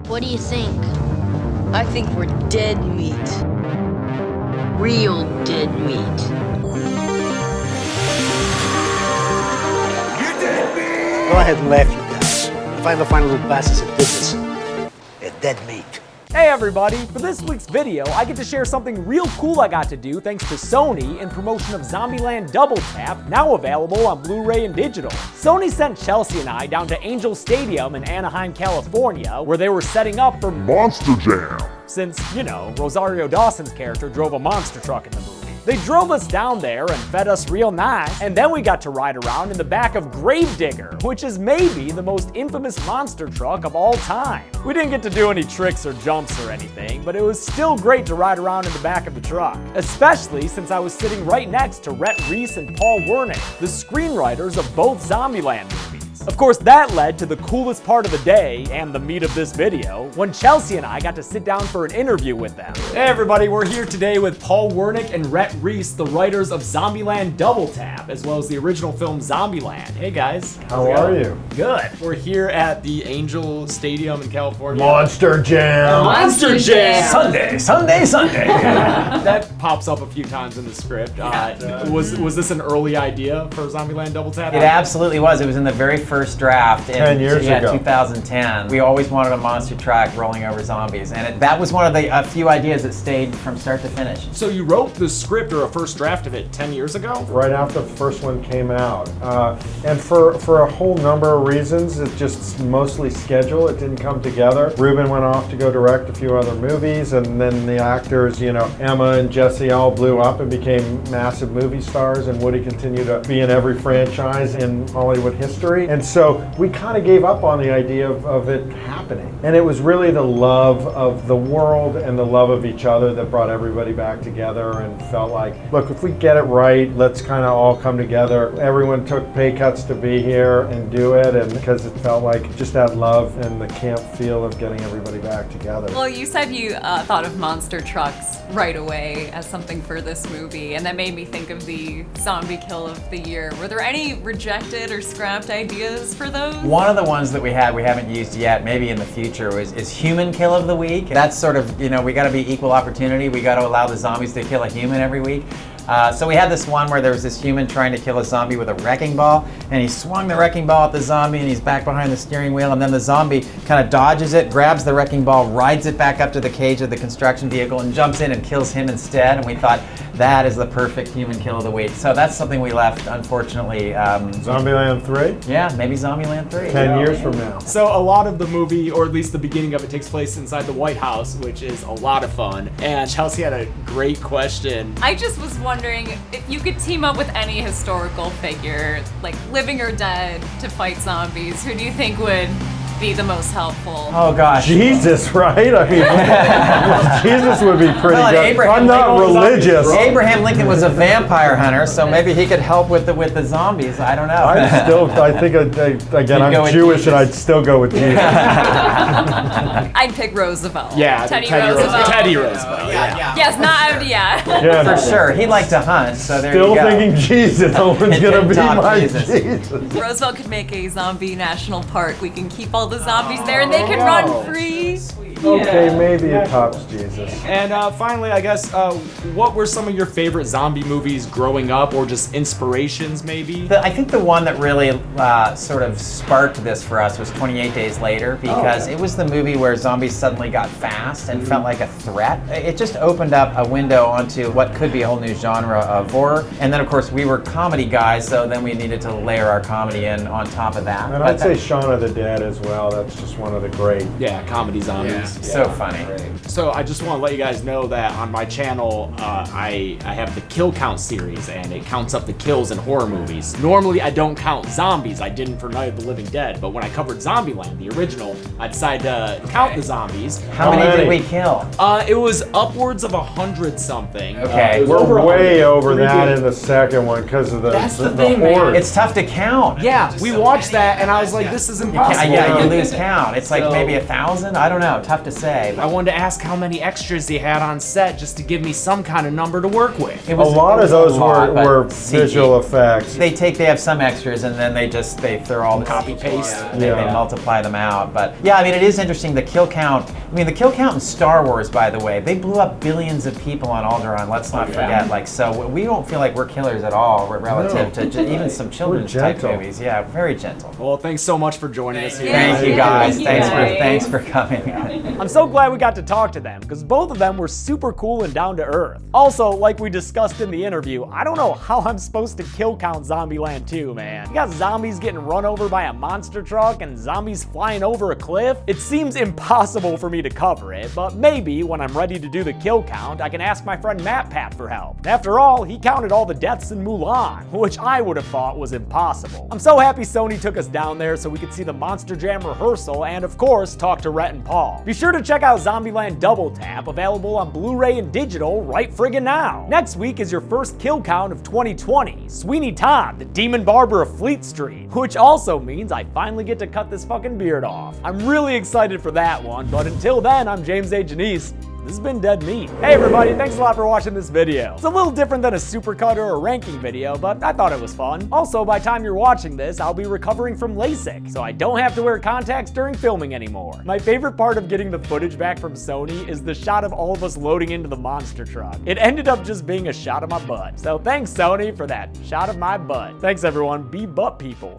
What do you think? I think we're dead meat. Real dead meat. You're dead meat! Go ahead and laugh, you guys. Find the final little bastards that did this. They're dead meat. Hey everybody, for this week's video, I get to share something real cool I got to do thanks to Sony in promotion of Zombieland Double Tap, now available on Blu-ray and digital. Sony sent Chelsea and I down to Angel Stadium in Anaheim, California, where they were setting up for Monster Jam. Since, you know, Rosario Dawson's character drove a monster truck in the movie. They drove us down there and fed us real nice, and then we got to ride around in the back of Gravedigger, which is maybe the most infamous monster truck of all time. We didn't get to do any tricks or jumps or anything, but it was still great to ride around in the back of the truck, especially since I was sitting right next to Rhett Reese and Paul Wernick, the screenwriters of both Zombieland movies. Of course, that led to the coolest part of the day, and the meat of this video, when Chelsea and I got to sit down for an interview with them. Hey everybody, we're here today with Paul Wernick and Rhett Reese, the writers of Zombieland Double Tap, as well as the original film Zombieland. Hey guys. How are you? Good. We're here at the Angel Stadium in California. Monster Jam! Monster Jam! Sunday! That pops up a few times in the script. Was this an early idea for Zombieland Double Tap? It absolutely was. It was in the very first draft in 10 years ago. 2010. We always wanted a monster truck rolling over zombies, and that was one of the few ideas that stayed from start to finish. So you wrote the script or a first draft of it 10 years ago? Right after the first one came out. And for a whole number of reasons, it's just mostly schedule. It didn't come together. Ruben went off to go direct a few other movies, and then the actors, you know, Emma and Jesse all blew up and became massive movie stars, and Woody continued to be in every franchise in Hollywood history. And so we kind of gave up on the idea of it happening. And it was really the love of the world and the love of each other that brought everybody back together, and felt like, look, if we get it right, let's kind of all come together. Everyone took pay cuts to be here and do it, and because it felt like just that love and the camp feel of getting everybody back together. Well, you said you thought of monster trucks right away as something for this movie, and that made me think of the zombie kill of the year. Were there any rejected or scrapped ideas for those? One of the ones that we haven't used yet, maybe in the future, is human kill of the week. That's sort of, you know, we gotta be equal opportunity. We gotta allow the zombies to kill a human every week. So we had this one where there was this human trying to kill a zombie with a wrecking ball, and he swung the wrecking ball at the zombie, and he's back behind the steering wheel, and then the zombie kind of dodges it, grabs the wrecking ball, rides it back up to the cage of the construction vehicle, and jumps in and kills him instead. And we thought that is the perfect human kill of the week. So that's something we left, unfortunately. Zombieland 3? Yeah, maybe Zombieland 3. 10 years from now. So a lot of the movie, or at least the beginning of it, takes place inside the White House, which is a lot of fun. And Chelsea had a great question. I just was wondering if you could team up with any historical figure, like living or dead, to fight zombies, who do you think would be the most helpful? Oh gosh. Jesus, right? I mean, Jesus would be pretty Well, good. Abraham I'm not Lincoln religious. Abraham Lincoln was a vampire hunter, so maybe he could help with the zombies. I don't know. I think, again, You'd go I'm with Jewish, Jesus. and I'd still go with Jesus. I'd pick Roosevelt. Yeah, Teddy Roosevelt. Teddy Roosevelt. Yes, not Yeah, For sure. He'd like to hunt, so there Still you go. thinking Jesus. No one's going to be Top my Jesus. Jesus. Roosevelt could make a zombie national park. We can keep all the zombies there, and they can run free. Okay, maybe it tops Jesus. And finally, I guess, what were some of your favorite zombie movies growing up, or just inspirations maybe? I think the one that really sort of sparked this for us was 28 Days Later, because it was the movie where zombies suddenly got fast and felt like a threat. It just opened up a window onto what could be a whole new genre of horror. And then, of course, we were comedy guys, so then we needed to layer our comedy in on top of that. And I'd say Shaun of the Dead as well. That's just one of the great. Yeah, comedy zombies. Yeah. So funny. So I just want to let you guys know that on my channel, I have the kill count series, and it counts up the kills in horror movies. Normally, I don't count zombies. I didn't for Night of the Living Dead, but when I covered Zombieland, the original, I decided to count the zombies. How many did we kill? It was upwards of 100 something. Okay. We're way over that in the second one because of the thing, man. horde. It's tough to count. Yeah, we watched that, and I was like, this is impossible. Yeah, you lose count. It's like maybe 1,000. I don't know. Tough tough to say. I wanted to ask how many extras he had on set just to give me some kind of number to work with. It was, a lot of those were CG. visual effects. They have some extras and then they throw all the Copy CG. paste. They multiply them out. But yeah, I mean, it is interesting, the kill count. I mean, the kill count in Star Wars, by the way, they blew up billions of people on Alderaan, let's not forget. Like, so we don't feel like we're killers at all relative to even some children's type movies. Yeah, very gentle. Well, thanks so much for joining us here. Thank you guys. Thank you. Thanks for coming. I'm so glad we got to talk to them, because both of them were super cool and down to earth. Also, like we discussed in the interview, I don't know how I'm supposed to kill count Zombieland 2, man. You got zombies getting run over by a monster truck and zombies flying over a cliff. It seems impossible for me to cover it, but maybe when I'm ready to do the kill count, I can ask my friend Matt Pat for help. After all, he counted all the deaths in Mulan, which I would have thought was impossible. I'm so happy Sony took us down there so we could see the Monster Jam rehearsal and, of course, talk to Rhett and Paul. Be sure to check out Zombieland Double Tap, available on Blu-ray and digital right friggin' now. Next week is your first kill count of 2020, Sweeney Todd, the Demon Barber of Fleet Street, which also means I finally get to cut this fucking beard off. I'm really excited for that one, but until then, I'm James A. Janice. This has been Dead Meat. Hey everybody, thanks a lot for watching this video. It's a little different than a supercut or a ranking video, but I thought it was fun. Also, by the time you're watching this, I'll be recovering from LASIK, so I don't have to wear contacts during filming anymore. My favorite part of getting the footage back from Sony is the shot of all of us loading into the monster truck. It ended up just being a shot of my butt. So thanks Sony for that shot of my butt. Thanks everyone, be butt people.